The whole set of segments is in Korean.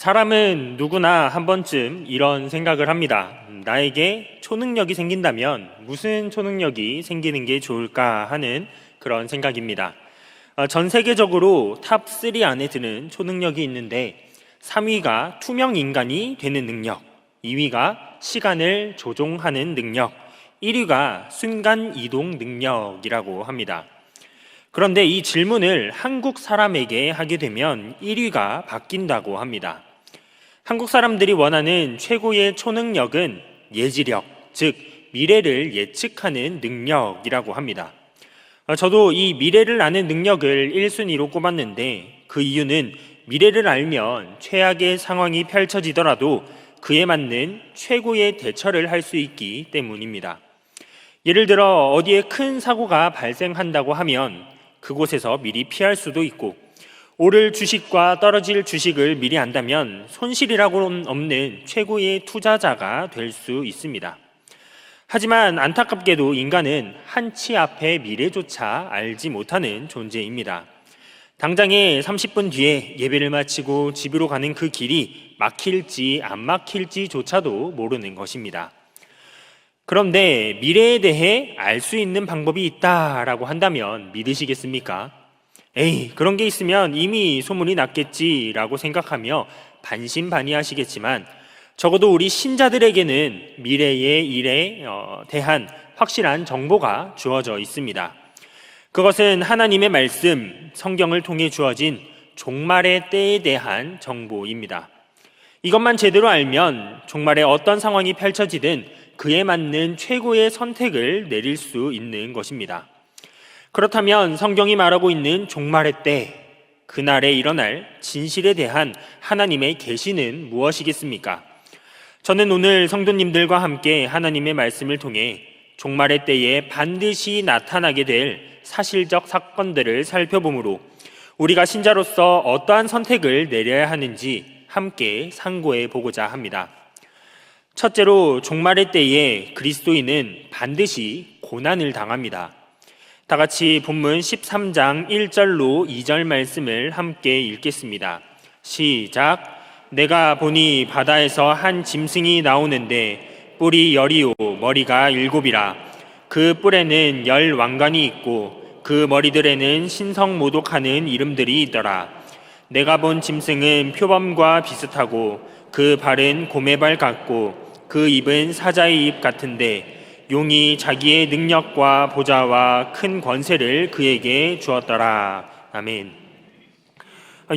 사람은 누구나 한 번쯤 이런 생각을 합니다. 나에게 초능력이 생긴다면 무슨 초능력이 생기는 게 좋을까 하는 그런 생각입니다. 전 세계적으로 탑3 안에 드는 초능력이 있는데 3위가 투명 인간이 되는 능력, 2위가 시간을 조종하는 능력, 1위가 순간 이동 능력이라고 합니다. 그런데 이 질문을 한국 사람에게 하게 되면 1위가 바뀐다고 합니다. 한국 사람들이 원하는 최고의 초능력은 예지력, 즉 미래를 예측하는 능력이라고 합니다. 저도 이 미래를 아는 능력을 1순위로 꼽았는데 그 이유는 미래를 알면 최악의 상황이 펼쳐지더라도 그에 맞는 최고의 대처를 할 수 있기 때문입니다. 예를 들어 어디에 큰 사고가 발생한다고 하면 그곳에서 미리 피할 수도 있고, 오를 주식과 떨어질 주식을 미리 안다면 손실이라고는 없는 최고의 투자자가 될 수 있습니다. 하지만 안타깝게도 인간은 한치 앞의 미래조차 알지 못하는 존재입니다. 당장에 30분 뒤에 예배를 마치고 집으로 가는 그 길이 막힐지 안 막힐지조차도 모르는 것입니다. 그런데 미래에 대해 알 수 있는 방법이 있다라고 한다면 믿으시겠습니까? 에이, 그런 게 있으면 이미 소문이 났겠지라고 생각하며 반신반의하시겠지만 적어도 우리 신자들에게는 미래의 일에 대한 확실한 정보가 주어져 있습니다. 그것은 하나님의 말씀, 성경을 통해 주어진 종말의 때에 대한 정보입니다. 이것만 제대로 알면 종말에 어떤 상황이 펼쳐지든 그에 맞는 최고의 선택을 내릴 수 있는 것입니다. 그렇다면 성경이 말하고 있는 종말의 때, 그날에 일어날 진실에 대한 하나님의 계시는 무엇이겠습니까? 저는 오늘 성도님들과 함께 하나님의 말씀을 통해 종말의 때에 반드시 나타나게 될 사실적 사건들을 살펴보므로 우리가 신자로서 어떠한 선택을 내려야 하는지 함께 상고해 보고자 합니다. 첫째로, 종말의 때에 그리스도인은 반드시 고난을 당합니다. 다 같이 본문 13장 1절로 2절 말씀을 함께 읽겠습니다. 시작. 내가 보니 바다에서 한 짐승이 나오는데 뿔이 10이요 머리가 7이라. 그 뿔에는 10 왕관이 있고 그 머리들에는 신성모독하는 이름들이 있더라. 내가 본 짐승은 표범과 비슷하고 그 발은 곰의 발 같고 그 입은 사자의 입 같은데 용이 자기의 능력과 보좌와 큰 권세를 그에게 주었더라. 아멘.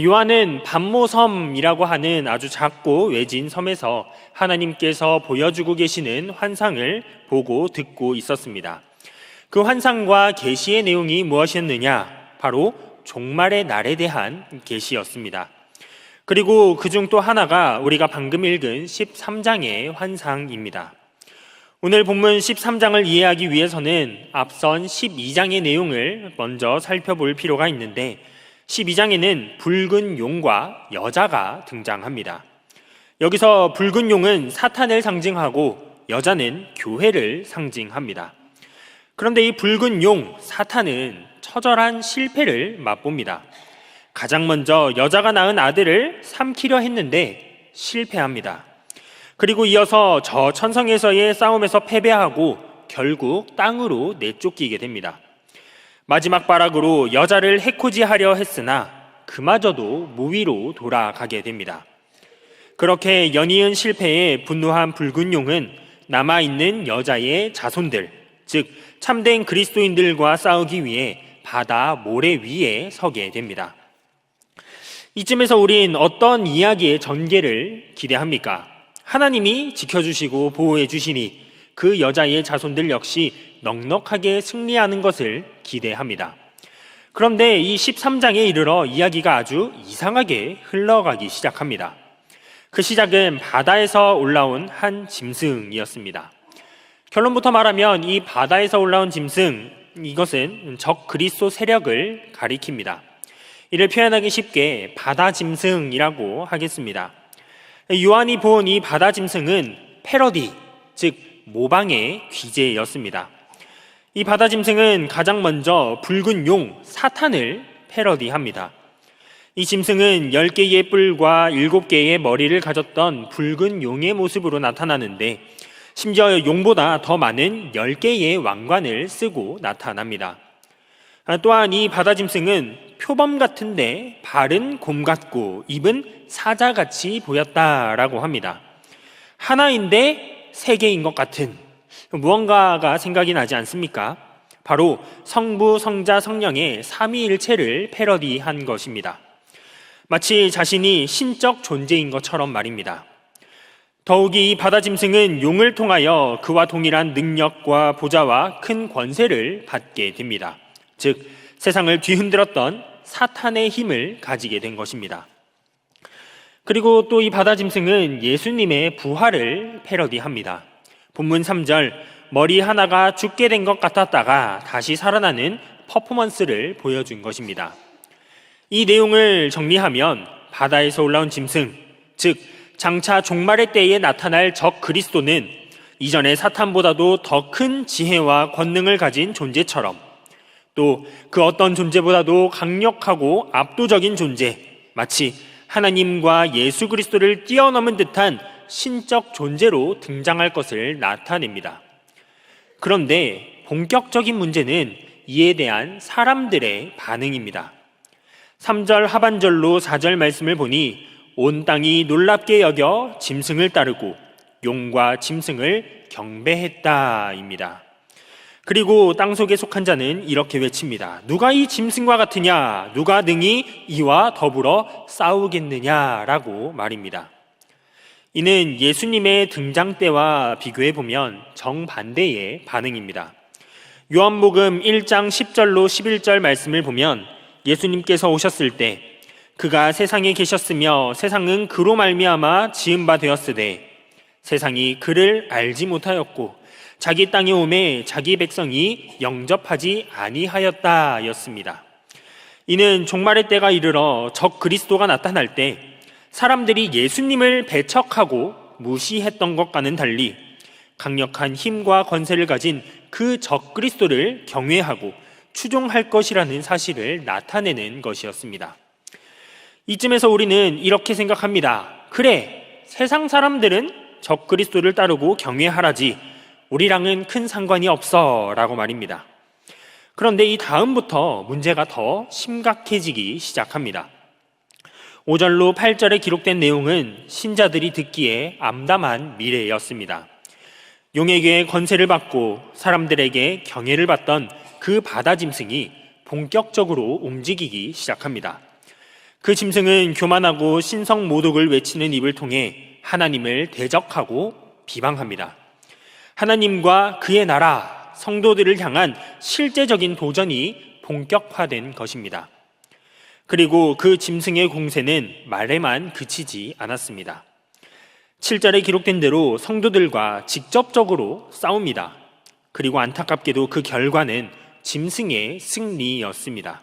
요한은 반모섬이라고 하는 아주 작고 외진 섬에서 하나님께서 보여주고 계시는 환상을 보고 듣고 있었습니다. 그 환상과 계시의 내용이 무엇이었느냐? 바로 종말의 날에 대한 계시였습니다. 그리고 그중 또 하나가 우리가 방금 읽은 13장의 환상입니다. 오늘 본문 13장을 이해하기 위해서는 앞선 12장의 내용을 먼저 살펴볼 필요가 있는데 12장에는 붉은 용과 여자가 등장합니다. 여기서 붉은 용은 사탄을 상징하고 여자는 교회를 상징합니다. 그런데 이 붉은 용, 사탄은 처절한 실패를 맛봅니다. 가장 먼저 여자가 낳은 아들을 삼키려 했는데 실패합니다. 그리고 이어서 저 천성에서의 싸움에서 패배하고 결국 땅으로 내쫓기게 됩니다. 마지막 발악으로 여자를 해코지하려 했으나 그마저도 무위로 돌아가게 됩니다. 그렇게 연이은 실패에 분노한 붉은 용은 남아있는 여자의 자손들, 즉 참된 그리스도인들과 싸우기 위해 바다 모래 위에 서게 됩니다. 이쯤에서 우린 어떤 이야기의 전개를 기대합니까? 하나님이 지켜주시고 보호해 주시니 그 여자의 자손들 역시 넉넉하게 승리하는 것을 기대합니다. 그런데 이 13장에 이르러 이야기가 아주 이상하게 흘러가기 시작합니다. 그 시작은 바다에서 올라온 한 짐승이었습니다. 결론부터 말하면 이 바다에서 올라온 짐승, 이것은 적 그리스도 세력을 가리킵니다. 이를 표현하기 쉽게 바다 짐승이라고 하겠습니다. 요한이 본 이 바다 짐승은 패러디, 즉 모방의 귀재였습니다. 이 바다 짐승은 가장 먼저 붉은 용, 사탄을 패러디합니다. 이 짐승은 10개의 뿔과 7개의 머리를 가졌던 붉은 용의 모습으로 나타나는데 심지어 용보다 더 많은 10개의 왕관을 쓰고 나타납니다. 또한 이 바다 짐승은 표범 같은데 발은 곰 같고 입은 사자같이 보였다라고 합니다. 하나인데 3개인 것 같은 무언가가 생각이 나지 않습니까? 바로 성부, 성자, 성령의 삼위일체를 패러디한 것입니다. 마치 자신이 신적 존재인 것처럼 말입니다. 더욱이 이 바다 짐승은 용을 통하여 그와 동일한 능력과 보좌와 큰 권세를 받게 됩니다. 즉 세상을 뒤흔들었던 사탄의 힘을 가지게 된 것입니다. 그리고 또 이 바다 짐승은 예수님의 부활을 패러디합니다. 본문 3절, 머리 하나가 죽게 된 것 같았다가 다시 살아나는 퍼포먼스를 보여준 것입니다. 이 내용을 정리하면 바다에서 올라온 짐승, 즉 장차 종말의 때에 나타날 적 그리스도는 이전의 사탄보다도 더 큰 지혜와 권능을 가진 존재처럼, 또 그 어떤 존재보다도 강력하고 압도적인 존재, 마치 하나님과 예수 그리스도를 뛰어넘은 듯한 신적 존재로 등장할 것을 나타냅니다. 그런데 본격적인 문제는 이에 대한 사람들의 반응입니다. 3절 하반절로 4절 말씀을 보니 온 땅이 놀랍게 여겨 짐승을 따르고 용과 짐승을 경배했다입니다. 그리고 땅속에 속한 자는 이렇게 외칩니다. 누가 이 짐승과 같으냐? 누가 능히 이와 더불어 싸우겠느냐라고 말입니다. 이는 예수님의 등장 때와 비교해 보면 정반대의 반응입니다. 요한복음 1장 10절로 11절 말씀을 보면 예수님께서 오셨을 때 그가 세상에 계셨으며 세상은 그로 말미암아 지은 바 되었으되 세상이 그를 알지 못하였고 자기 땅에 오매 자기 백성이 영접하지 아니하였다였습니다. 이는 종말의 때가 이르러 적 그리스도가 나타날 때 사람들이 예수님을 배척하고 무시했던 것과는 달리 강력한 힘과 권세를 가진 그 적 그리스도를 경외하고 추종할 것이라는 사실을 나타내는 것이었습니다. 이쯤에서 우리는 이렇게 생각합니다. 그래, 세상 사람들은 적 그리스도를 따르고 경외하라지 우리랑은 큰 상관이 없어 라고 말입니다. 그런데 이 다음부터 문제가 더 심각해지기 시작합니다. 5절로 8절에 기록된 내용은 신자들이 듣기에 암담한 미래였습니다. 용에게 권세를 받고 사람들에게 경애를 받던 그 바다 짐승이 본격적으로 움직이기 시작합니다. 그 짐승은 교만하고 신성 모독을 외치는 입을 통해 하나님을 대적하고 비방합니다. 하나님과 그의 나라, 성도들을 향한 실제적인 도전이 본격화된 것입니다. 그리고 그 짐승의 공세는 말에만 그치지 않았습니다. 7절에 기록된 대로 성도들과 직접적으로 싸웁니다. 그리고 안타깝게도 그 결과는 짐승의 승리였습니다.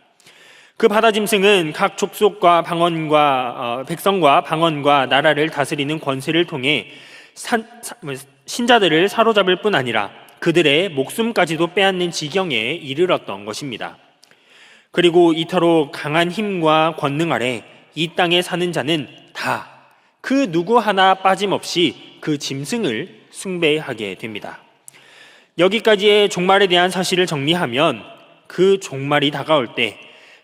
그 바다 짐승은 각 족속과 방언과 백성과 방언과 나라를 다스리는 권세를 통해 신자들을 사로잡을 뿐 아니라 그들의 목숨까지도 빼앗는 지경에 이르렀던 것입니다. 그리고 이토록 강한 힘과 권능 아래 이 땅에 사는 자는 다 그 누구 하나 빠짐없이 그 짐승을 숭배하게 됩니다. 여기까지의 종말에 대한 사실을 정리하면 그 종말이 다가올 때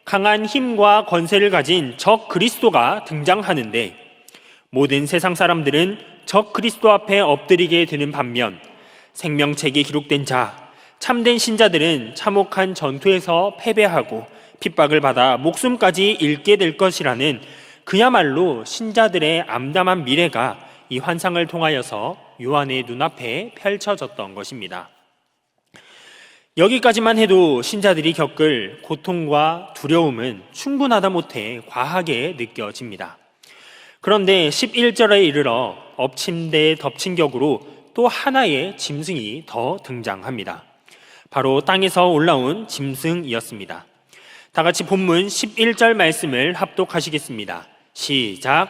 강한 힘과 권세를 가진 적 그리스도가 등장하는데 모든 세상 사람들은 적 그리스도 앞에 엎드리게 되는 반면 생명책에 기록된 자, 참된 신자들은 참혹한 전투에서 패배하고 핍박을 받아 목숨까지 잃게 될 것이라는 그야말로 신자들의 암담한 미래가 이 환상을 통하여서 요한의 눈앞에 펼쳐졌던 것입니다. 여기까지만 해도 신자들이 겪을 고통과 두려움은 충분하다 못해 과하게 느껴집니다. 그런데 11절에 이르러 엎침대 덮친 격으로 또 하나의 짐승이 더 등장합니다. 바로 땅에서 올라온 짐승이었습니다. 다 같이 본문 11절 말씀을 합독하시겠습니다. 시작.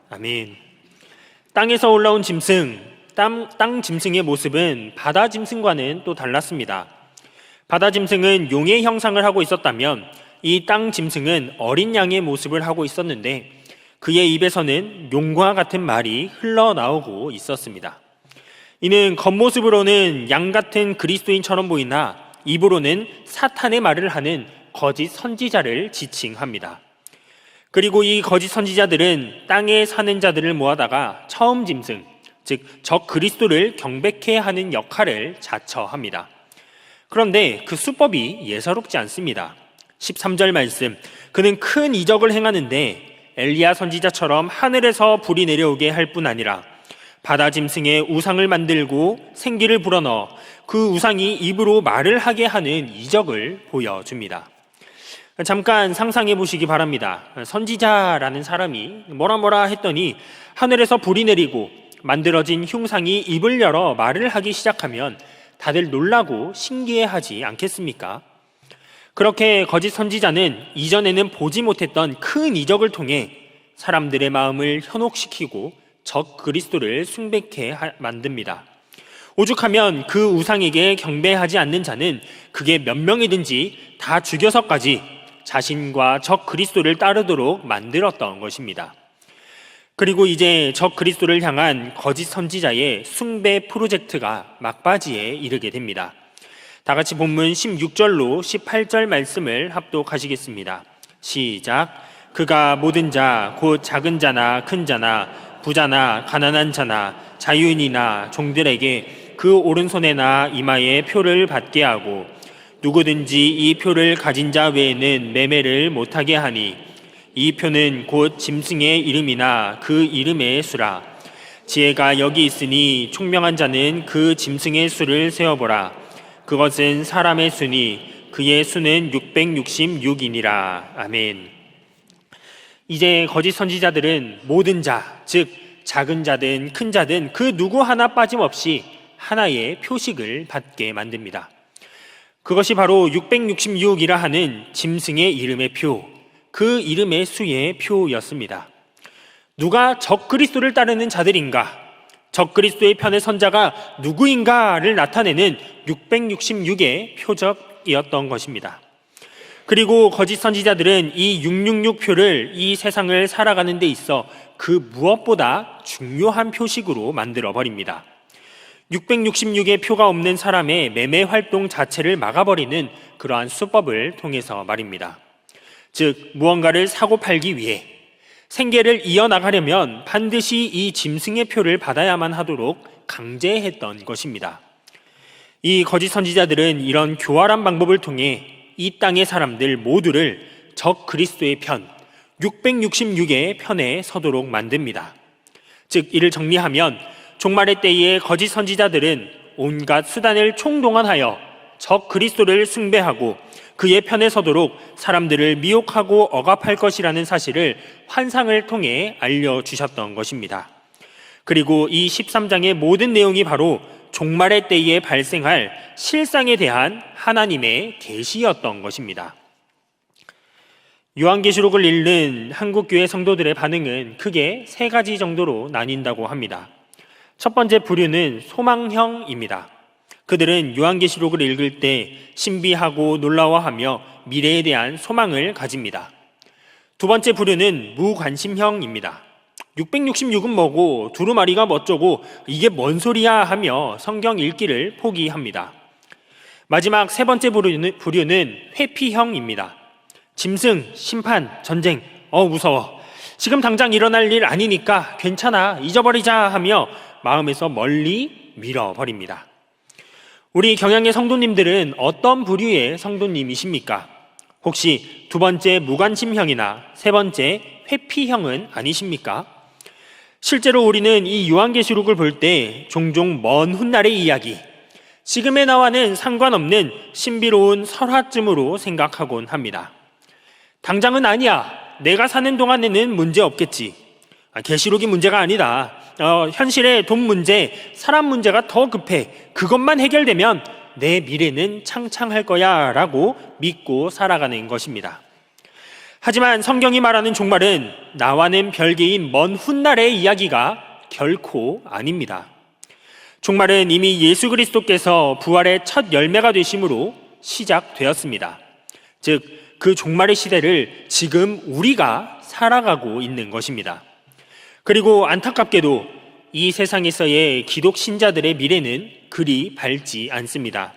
아멘. 땅에서 올라온 짐승, 땅 짐승의 모습은 바다 짐승과는 또 달랐습니다. 바다 짐승은 용의 형상을 하고 있었다면 이 땅 짐승은 어린 양의 모습을 하고 있었는데 그의 입에서는 용과 같은 말이 흘러나오고 있었습니다. 이는 겉모습으로는 양 같은 그리스도인처럼 보이나 입으로는 사탄의 말을 하는 거짓 선지자를 지칭합니다. 그리고 이 거짓 선지자들은 땅에 사는 자들을 모아다가 처음 짐승, 즉 적 그리스도를 경배케 하는 역할을 자처합니다. 그런데 그 수법이 예사롭지 않습니다. 13절 말씀, 그는 큰 이적을 행하는데 엘리야 선지자처럼 하늘에서 불이 내려오게 할 뿐 아니라 바다 짐승의 우상을 만들고 생기를 불어넣어 그 우상이 입으로 말을 하게 하는 이적을 보여줍니다. 잠깐 상상해 보시기 바랍니다. 선지자라는 사람이 뭐라 했더니 하늘에서 불이 내리고 만들어진 흉상이 입을 열어 말을 하기 시작하면 다들 놀라고 신기해하지 않겠습니까? 그렇게 거짓 선지자는 이전에는 보지 못했던 큰 이적을 통해 사람들의 마음을 현혹시키고 적 그리스도를 숭배케 만듭니다. 오죽하면 그 우상에게 경배하지 않는 자는 그게 몇 명이든지 다 죽여서까지 자신과 적 그리스도를 따르도록 만들었던 것입니다. 그리고 이제 적 그리스도를 향한 거짓 선지자의 숭배 프로젝트가 막바지에 이르게 됩니다. 다 같이 본문 16절로 18절 말씀을 합독하시겠습니다. 시작. 그가 모든 자, 곧 작은 자나 큰 자나 부자나 가난한 자나 자유인이나 종들에게 그 오른손에나 이마에 표를 받게 하고 누구든지 이 표를 가진 자 외에는 매매를 못하게 하니 이 표는 곧 짐승의 이름이나 그 이름의 수라. 지혜가 여기 있으니 총명한 자는 그 짐승의 수를 세어보라. 그것은 사람의 수니 그의 수는 666이니라. 아멘. 이제 거짓 선지자들은 모든 자, 즉 작은 자든 큰 자든 그 누구 하나 빠짐없이 하나의 표식을 받게 만듭니다. 그것이 바로 666이라 하는 짐승의 이름의 표, 그 이름의 수의 표였습니다. 누가 적 그리스도를 따르는 자들인가, 적 그리스도의 편에 선 자가 누구인가를 나타내는 666의 표적이었던 것입니다. 그리고 거짓 선지자들은 이 666표를 이 세상을 살아가는 데 있어 그 무엇보다 중요한 표식으로 만들어 버립니다. 666의 표가 없는 사람의 매매 활동 자체를 막아버리는 그러한 수법을 통해서 말입니다. 즉 무언가를 사고 팔기 위해 생계를 이어나가려면 반드시 이 짐승의 표를 받아야만 하도록 강제했던 것입니다. 이 거짓 선지자들은 이런 교활한 방법을 통해 이 땅의 사람들 모두를 적 그리스도의 편, 666의 편에 서도록 만듭니다. 즉 이를 정리하면 종말의 때에 거짓 선지자들은 온갖 수단을 총동원하여 적 그리스도를 숭배하고 그의 편에 서도록 사람들을 미혹하고 억압할 것이라는 사실을 환상을 통해 알려주셨던 것입니다. 그리고 이 13장의 모든 내용이 바로 종말의 때에 발생할 실상에 대한 하나님의 계시였던 것입니다. 요한계시록을 읽는 한국교회 성도들의 반응은 크게 세 가지 정도로 나뉜다고 합니다. 첫 번째 부류는 소망형입니다. 그들은 요한계시록을 읽을 때 신비하고 놀라워하며 미래에 대한 소망을 가집니다. 두 번째 부류는 무관심형입니다. 666은 뭐고 두루마리가 멋쩌고 이게 뭔 소리야 하며 성경 읽기를 포기합니다. 마지막 세 번째 부류는 회피형입니다. 짐승, 심판, 전쟁, 무서워. 지금 당장 일어날 일 아니니까 괜찮아, 잊어버리자 하며 마음에서 멀리 밀어버립니다. 우리 경양의 성도님들은 어떤 부류의 성도님이십니까? 혹시 두 번째 무관심형이나 세 번째 회피형은 아니십니까? 실제로 우리는 이 요한계시록을 볼 때 종종 먼 훗날의 이야기, 지금의 나와는 상관없는 신비로운 설화쯤으로 생각하곤 합니다. 당장은 아니야. 내가 사는 동안에는 문제 없겠지. 계시록이 문제가 아니다. 현실의 돈 문제, 사람 문제가 더 급해. 그것만 해결되면 내 미래는 창창할 거야 라고 믿고 살아가는 것입니다. 하지만 성경이 말하는 종말은 나와는 별개인 먼 훗날의 이야기가 결코 아닙니다. 종말은 이미 예수 그리스도께서 부활의 첫 열매가 되심으로 시작되었습니다. 즉, 그 종말의 시대를 지금 우리가 살아가고 있는 것입니다. 그리고 안타깝게도 이 세상에서의 기독 신자들의 미래는 그리 밝지 않습니다.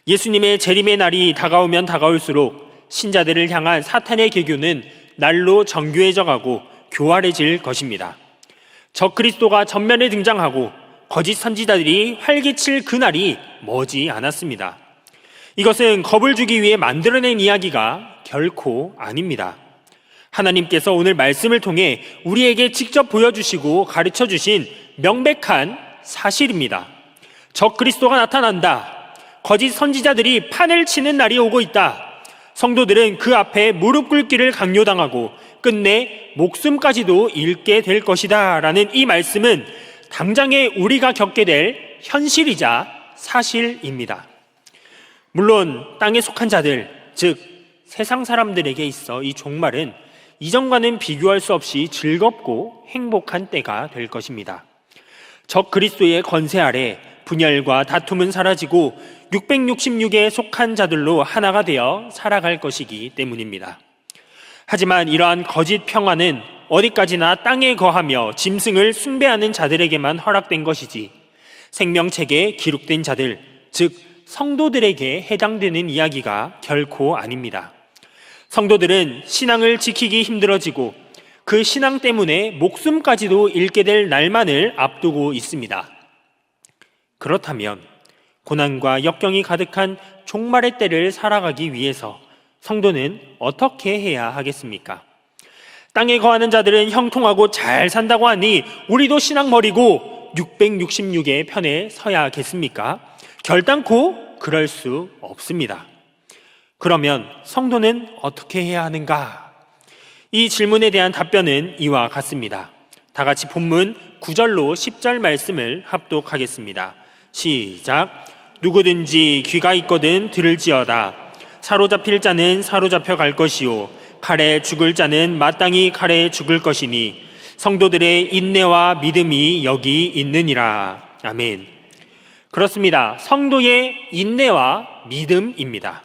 예수님의 재림의 날이 다가오면 다가올수록 신자들을 향한 사탄의 계교는 날로 정교해져 가고 교활해질 것입니다. 적그리스도가 전면에 등장하고 거짓 선지자들이 활개칠 그날이 머지 않았습니다. 이것은 겁을 주기 위해 만들어낸 이야기가 결코 아닙니다. 하나님께서 오늘 말씀을 통해 우리에게 직접 보여주시고 가르쳐 주신 명백한 사실입니다. 적그리스도가 나타난다. 거짓 선지자들이 판을 치는 날이 오고 있다. 성도들은 그 앞에 무릎 꿇기를 강요당하고 끝내 목숨까지도 잃게 될 것이다 라는 이 말씀은 당장에 우리가 겪게 될 현실이자 사실입니다. 물론 땅에 속한 자들, 즉 세상 사람들에게 있어 이 종말은 이전과는 비교할 수 없이 즐겁고 행복한 때가 될 것입니다. 적 그리스도의 권세 아래 분열과 다툼은 사라지고 666에 속한 자들로 하나가 되어 살아갈 것이기 때문입니다. 하지만 이러한 거짓 평화는 어디까지나 땅에 거하며 짐승을 숭배하는 자들에게만 허락된 것이지 생명책에 기록된 자들, 즉 성도들에게 해당되는 이야기가 결코 아닙니다. 성도들은 신앙을 지키기 힘들어지고 그 신앙 때문에 목숨까지도 잃게 될 날만을 앞두고 있습니다. 그렇다면 고난과 역경이 가득한 종말의 때를 살아가기 위해서 성도는 어떻게 해야 하겠습니까? 땅에 거하는 자들은 형통하고 잘 산다고 하니 우리도 신앙 버리고 666의 편에 서야겠습니까? 결단코 그럴 수 없습니다. 그러면 성도는 어떻게 해야 하는가? 이 질문에 대한 답변은 이와 같습니다. 다 같이 본문 9절로 10절 말씀을 합독하겠습니다. 시작. 누구든지 귀가 있거든 들을지어다. 사로잡힐 자는 사로잡혀 갈 것이요 칼에 죽을 자는 마땅히 칼에 죽을 것이니 성도들의 인내와 믿음이 여기 있느니라. 아멘. 그렇습니다. 성도의 인내와 믿음입니다.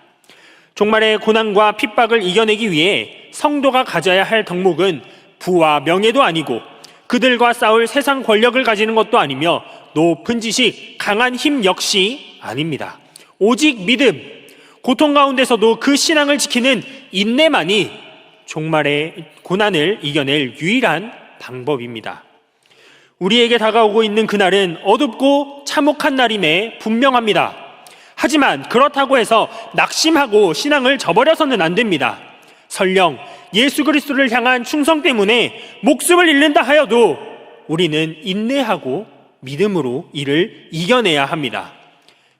종말의 고난과 핍박을 이겨내기 위해 성도가 가져야 할 덕목은 부와 명예도 아니고 그들과 싸울 세상 권력을 가지는 것도 아니며 높은 지식, 강한 힘 역시 아닙니다. 오직 믿음, 고통 가운데서도 그 신앙을 지키는 인내만이 종말의 고난을 이겨낼 유일한 방법입니다. 우리에게 다가오고 있는 그날은 어둡고 참혹한 날임에 분명합니다. 하지만 그렇다고 해서 낙심하고 신앙을 저버려서는 안 됩니다. 설령 예수 그리스도를 향한 충성 때문에 목숨을 잃는다 하여도 우리는 인내하고 믿음으로 이를 이겨내야 합니다.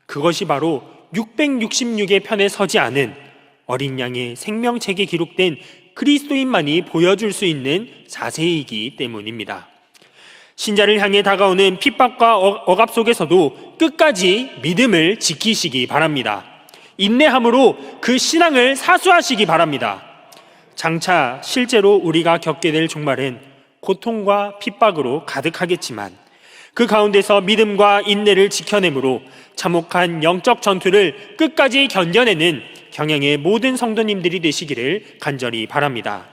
그것이 바로 666의 편에 서지 않은 어린 양의 생명책에 기록된 그리스도인만이 보여줄 수 있는 자세이기 때문입니다. 신자를 향해 다가오는 핍박과 억압 속에서도 끝까지 믿음을 지키시기 바랍니다. 인내함으로 그 신앙을 사수하시기 바랍니다. 장차 실제로 우리가 겪게 될 종말은 고통과 핍박으로 가득하겠지만 그 가운데서 믿음과 인내를 지켜내므로 참혹한 영적 전투를 끝까지 견뎌내는 경향의 모든 성도님들이 되시기를 간절히 바랍니다.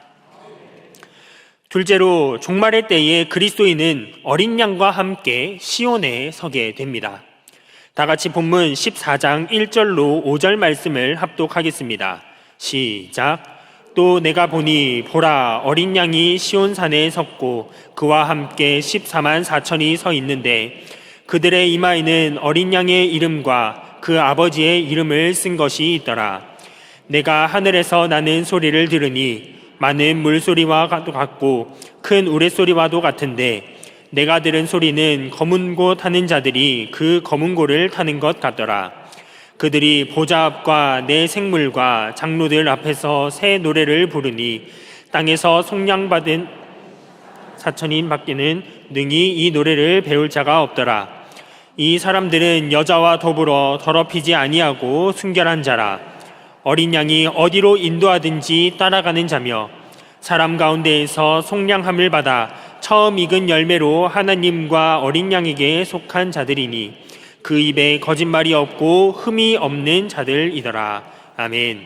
둘째로 종말의 때에 그리스도인은 어린 양과 함께 시온에 서게 됩니다. 다 같이 본문 14장 1절로 5절 말씀을 합독하겠습니다. 시작. 또 내가 보니 보라 어린 양이 시온산에 섰고 그와 함께 14만 4천이 서 있는데 그들의 이마에는 어린 양의 이름과 그 아버지의 이름을 쓴 것이 있더라. 내가 하늘에서 나는 소리를 들으니 많은 물소리와 같고 큰 우레소리와도 같은데 내가 들은 소리는 검은 고 타는 자들이 그 검은 고를 타는 것 같더라. 그들이 보좌 앞과 내 생물과 장로들 앞에서 새 노래를 부르니 땅에서 속량받은 사천인 밖에는 능히 이 노래를 배울 자가 없더라. 이 사람들은 여자와 더불어 더럽히지 아니하고 순결한 자라. 어린 양이 어디로 인도하든지 따라가는 자며 사람 가운데에서 속량함을 받아 처음 익은 열매로 하나님과 어린 양에게 속한 자들이니 그 입에 거짓말이 없고 흠이 없는 자들이더라. 아멘.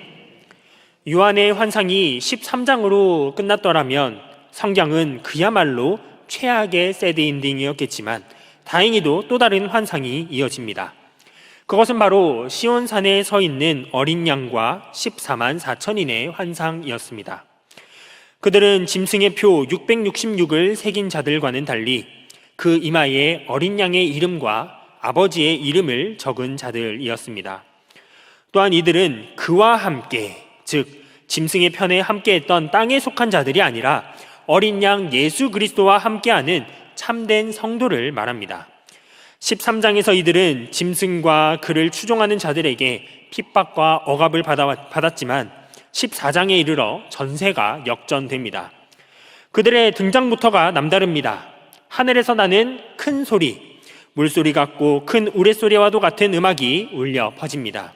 요한의 환상이 13장으로 끝났더라면 성경은 그야말로 최악의 새드 엔딩이었겠지만 다행히도 또 다른 환상이 이어집니다. 그것은 바로 시온산에 서 있는 어린 양과 14만 4천인의 환상이었습니다. 그들은 짐승의 표 666을 새긴 자들과는 달리 그 이마에 어린 양의 이름과 아버지의 이름을 적은 자들이었습니다. 또한 이들은 그와 함께, 즉 짐승의 편에 함께했던 땅에 속한 자들이 아니라 어린 양 예수 그리스도와 함께하는 참된 성도를 말합니다. 13장에서 이들은 짐승과 그를 추종하는 자들에게 핍박과 억압을 받았지만 14장에 이르러 전세가 역전됩니다. 그들의 등장부터가 남다릅니다. 하늘에서 나는 큰 소리, 물소리 같고 큰 우레소리와도 같은 음악이 울려 퍼집니다.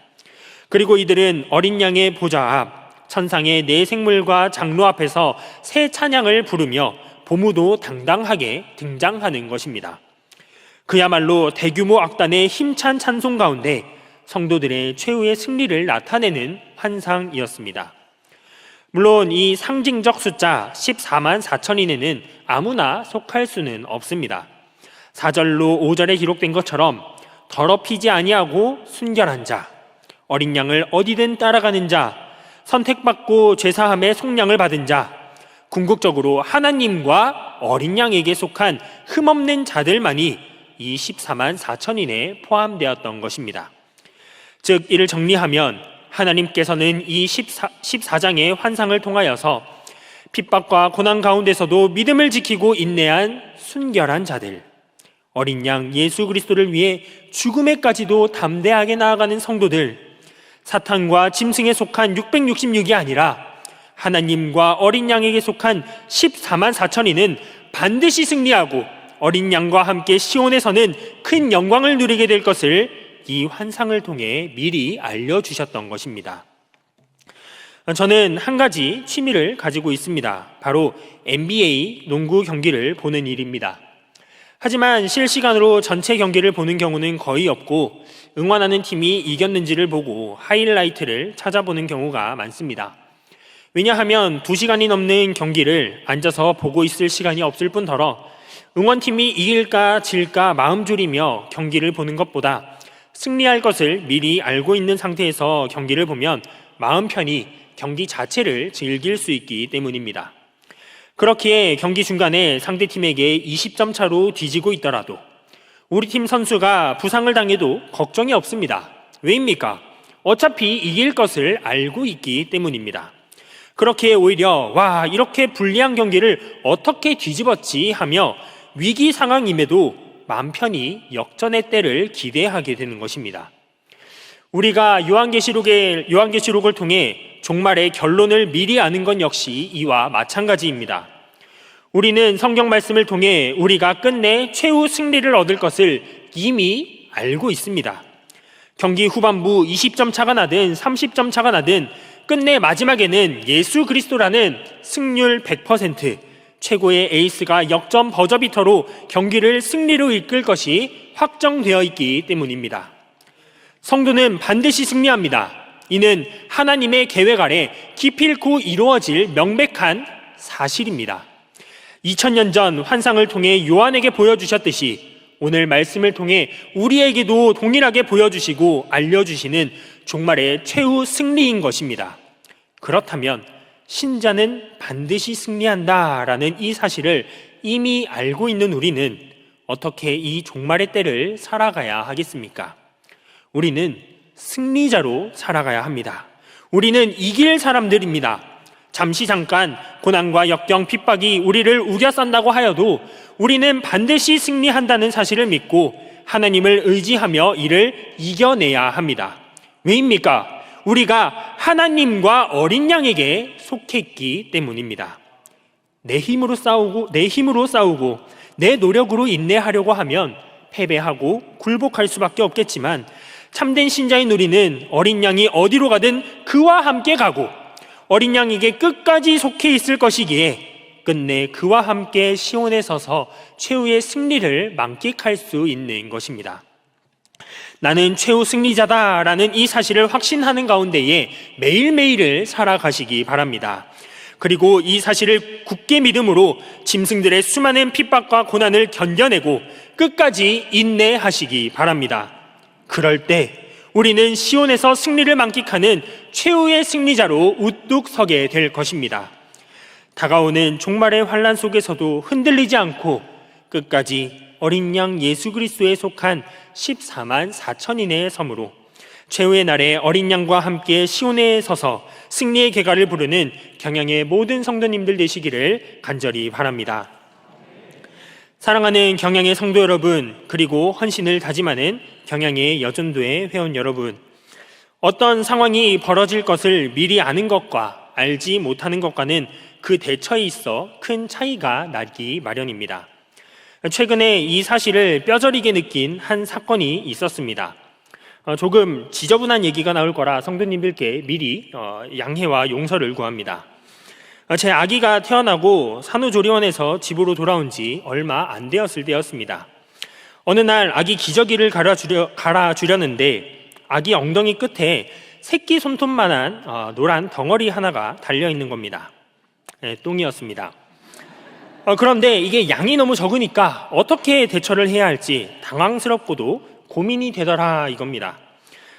그리고 이들은 어린 양의 보좌 앞, 천상의 네 생물과 장로 앞에서 새 찬양을 부르며 보무도 당당하게 등장하는 것입니다. 그야말로 대규모 악단의 힘찬 찬송 가운데 성도들의 최후의 승리를 나타내는 환상이었습니다. 물론 이 상징적 숫자 14만 4천인에는 아무나 속할 수는 없습니다. 4절로 5절에 기록된 것처럼 더럽히지 아니하고 순결한 자, 어린 양을 어디든 따라가는 자, 선택받고 죄사함의 속량을 받은 자, 궁극적으로 하나님과 어린 양에게 속한 흠없는 자들만이 이 14만 4천인에 포함되었던 것입니다. 즉 이를 정리하면 하나님께서는 이 14장의 환상을 통하여서 핍박과 고난 가운데서도 믿음을 지키고 인내한 순결한 자들, 어린 양 예수 그리스도를 위해 죽음에까지도 담대하게 나아가는 성도들, 사탄과 짐승에 속한 666이 아니라 하나님과 어린 양에게 속한 14만 4천인은 반드시 승리하고 어린 양과 함께 시온에서는 큰 영광을 누리게 될 것을 이 환상을 통해 미리 알려주셨던 것입니다. 저는 한 가지 취미를 가지고 있습니다. 바로 NBA 농구 경기를 보는 일입니다. 하지만 실시간으로 전체 경기를 보는 경우는 거의 없고 응원하는 팀이 이겼는지를 보고 하이라이트를 찾아보는 경우가 많습니다. 왜냐하면 2시간이 넘는 경기를 앉아서 보고 있을 시간이 없을 뿐더러 응원팀이 이길까 질까 마음 졸이며 경기를 보는 것보다 승리할 것을 미리 알고 있는 상태에서 경기를 보면 마음 편히 경기 자체를 즐길 수 있기 때문입니다. 그렇기에 경기 중간에 상대팀에게 20점 차로 뒤지고 있더라도 우리 팀 선수가 부상을 당해도 걱정이 없습니다. 왜입니까? 어차피 이길 것을 알고 있기 때문입니다. 그렇기에 오히려 와, 이렇게 불리한 경기를 어떻게 뒤집었지 하며 위기 상황임에도 마음 편히 역전의 때를 기대하게 되는 것입니다. 우리가 요한계시록을 통해 종말의 결론을 미리 아는 건 역시 이와 마찬가지입니다. 우리는 성경 말씀을 통해 우리가 끝내 최후 승리를 얻을 것을 이미 알고 있습니다. 경기 후반부 20점 차가 나든 30점 차가 나든 끝내 마지막에는 예수 그리스도라는 승률 100%, 최고의 에이스가 역전 버저비터로 경기를 승리로 이끌 것이 확정되어 있기 때문입니다. 성도는 반드시 승리합니다. 이는 하나님의 계획 아래 기필코 이루어질 명백한 사실입니다. 2000년 전 환상을 통해 요한에게 보여주셨듯이 오늘 말씀을 통해 우리에게도 동일하게 보여주시고 알려주시는 종말의 최후 승리인 것입니다. 그렇다면 신자는 반드시 승리한다라는 이 사실을 이미 알고 있는 우리는 어떻게 이 종말의 때를 살아가야 하겠습니까? 우리는 승리자로 살아가야 합니다. 우리는 이길 사람들입니다. 잠깐 고난과 역경, 핍박이 우리를 우겨싼다고 하여도 우리는 반드시 승리한다는 사실을 믿고 하나님을 의지하며 이를 이겨내야 합니다. 왜입니까? 우리가 하나님과 어린 양에게 속했기 때문입니다. 내 힘으로 싸우고 내 노력으로 인내하려고 하면 패배하고 굴복할 수밖에 없겠지만 참된 신자인 우리는 어린 양이 어디로 가든 그와 함께 가고 어린 양에게 끝까지 속해 있을 것이기에 끝내 그와 함께 시온에 서서 최후의 승리를 만끽할 수 있는 것입니다. 나는 최후 승리자다라는 이 사실을 확신하는 가운데에 매일매일을 살아가시기 바랍니다. 그리고 이 사실을 굳게 믿음으로 짐승들의 수많은 핍박과 고난을 견뎌내고 끝까지 인내하시기 바랍니다. 그럴 때 우리는 시온에서 승리를 만끽하는 최후의 승리자로 우뚝 서게 될 것입니다. 다가오는 종말의 환난 속에서도 흔들리지 않고 끝까지 어린 양 예수 그리스도에 속한 14만 4천인의 섬으로 최후의 날에 어린 양과 함께 시온에 서서 승리의 개가를 부르는 경양의 모든 성도님들 되시기를 간절히 바랍니다. 사랑하는 경양의 성도 여러분, 그리고 헌신을 다짐하는 경양의 여전도의 회원 여러분, 어떤 상황이 벌어질 것을 미리 아는 것과 알지 못하는 것과는 그 대처에 있어 큰 차이가 나기 마련입니다. 최근에 이 사실을 뼈저리게 느낀 한 사건이 있었습니다. 조금 지저분한 얘기가 나올 거라 성도님들께 미리 양해와 용서를 구합니다. 제 아기가 태어나고 산후조리원에서 집으로 돌아온 지 얼마 안 되었을 때였습니다. 어느 날 아기 기저귀를 갈아주려는데 아기 엉덩이 끝에 새끼 손톱만한 노란 덩어리 하나가 달려있는 겁니다. 똥이었습니다. 그런데 이게 양이 너무 적으니까 어떻게 대처를 해야 할지 당황스럽고도 고민이 되더라 이겁니다.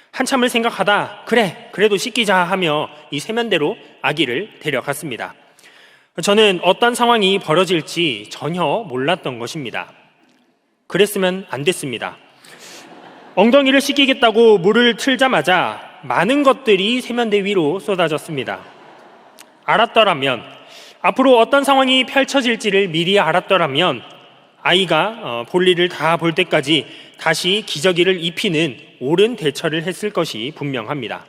한참을 생각하다 그래도 씻기자 하며 이 세면대로 아기를 데려갔습니다. 저는 어떤 상황이 벌어질지 전혀 몰랐던 것입니다. 그랬으면 안 됐습니다. 엉덩이를 씻기겠다고 물을 틀자마자 많은 것들이 세면대 위로 쏟아졌습니다. 알았더라면, 앞으로 어떤 상황이 펼쳐질지를 미리 알았더라면 아이가 볼일을 다 볼 때까지 다시 기저귀를 입히는 옳은 대처를 했을 것이 분명합니다.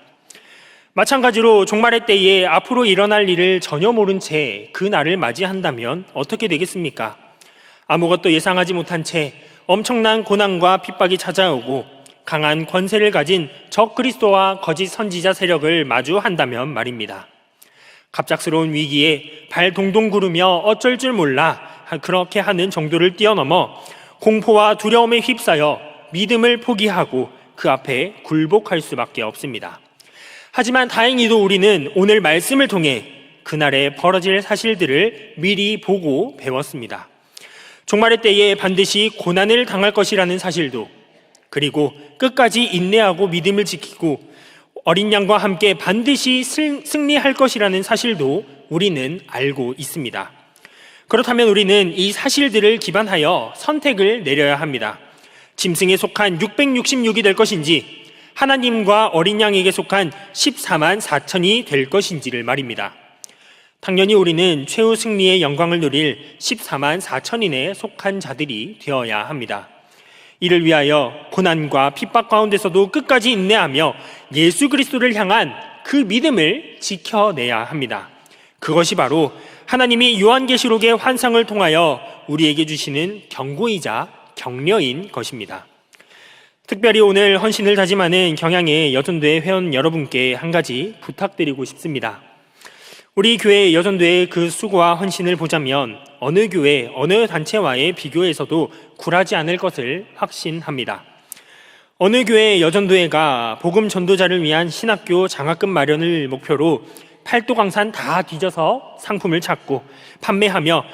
마찬가지로 종말의 때에 앞으로 일어날 일을 전혀 모른 채 그 날을 맞이한다면 어떻게 되겠습니까? 아무것도 예상하지 못한 채 엄청난 고난과 핍박이 찾아오고 강한 권세를 가진 적 그리스도와 거짓 선지자 세력을 마주한다면 말입니다. 갑작스러운 위기에 발 동동 구르며 어쩔 줄 몰라 그렇게 하는 정도를 뛰어넘어 공포와 두려움에 휩싸여 믿음을 포기하고 그 앞에 굴복할 수밖에 없습니다. 하지만 다행히도 우리는 오늘 말씀을 통해 그날에 벌어질 사실들을 미리 보고 배웠습니다. 종말의 때에 반드시 고난을 당할 것이라는 사실도, 그리고 끝까지 인내하고 믿음을 지키고 어린 양과 함께 반드시 승리할 것이라는 사실도 우리는 알고 있습니다. 그렇다면 우리는 이 사실들을 기반하여 선택을 내려야 합니다. 짐승에 속한 666이 될 것인지 하나님과 어린 양에게 속한 14만 4천이 될 것인지를 말입니다. 당연히 우리는 최후 승리의 영광을 누릴 14만 4천인에 속한 자들이 되어야 합니다. 이를 위하여 고난과 핍박 가운데서도 끝까지 인내하며 예수 그리스도를 향한 그 믿음을 지켜내야 합니다. 그것이 바로 하나님이 요한계시록의 환상을 통하여 우리에게 주시는 경고이자 격려인 것입니다. 특별히 오늘 헌신을 다짐하는 경양의 여전도의 회원 여러분께 한 가지 부탁드리고 싶습니다. 우리 교회 여전도의 그 수고와 헌신을 보자면 어느 교회, 어느 단체와의 비교에서도 굴하지 않을 것을 확신합니다. 어느 교회 여전도회가 복음 전도자를 위한 신학교 장학금 마련을 목표로 팔도 강산 다 뒤져서 상품을 찾고 판매하며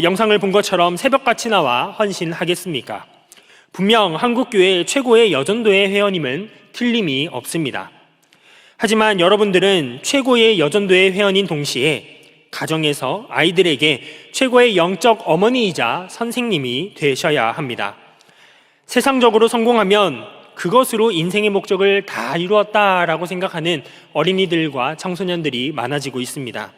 영상을 본 것처럼 새벽같이 나와 헌신하겠습니까? 분명 한국교회 최고의 여전도회 회원임은 틀림이 없습니다. 하지만 여러분들은 최고의 여전도회 회원인 동시에 가정에서 아이들에게 최고의 영적 어머니이자 선생님이 되셔야 합니다. 세상적으로 성공하면 그것으로 인생의 목적을 다 이루었다라고 생각하는 어린이들과 청소년들이 많아지고 있습니다.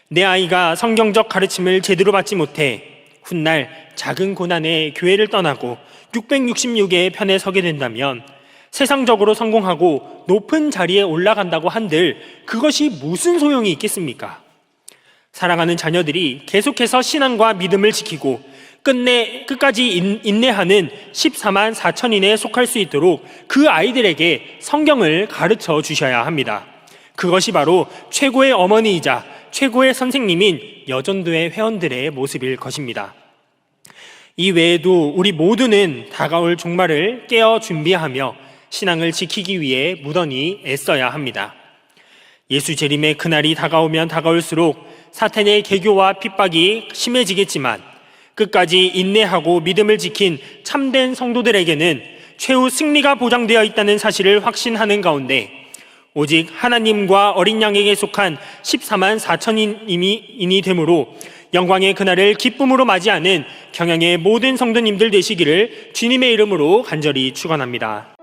내 아이가 성경적 가르침을 제대로 받지 못해 훗날 작은 고난에 교회를 떠나고 666의 편에 서게 된다면 세상적으로 성공하고 높은 자리에 올라간다고 한들 그것이 무슨 소용이 있겠습니까? 사랑하는 자녀들이 계속해서 신앙과 믿음을 지키고 끝까지 인내하는 14만 4천인에 속할 수 있도록 그 아이들에게 성경을 가르쳐 주셔야 합니다. 그것이 바로 최고의 어머니이자 최고의 선생님인 여전도회 회원들의 모습일 것입니다. 이 외에도 우리 모두는 다가올 종말을 깨어 준비하며 신앙을 지키기 위해 무던히 애써야 합니다. 예수 재림의 그날이 다가오면 다가올수록 사탄의 개교와 핍박이 심해지겠지만 끝까지 인내하고 믿음을 지킨 참된 성도들에게는 최후 승리가 보장되어 있다는 사실을 확신하는 가운데 오직 하나님과 어린 양에게 속한 14만 4천인이 되므로 영광의 그날을 기쁨으로 맞이하는 경양의 모든 성도님들 되시기를 주님의 이름으로 간절히 축원합니다.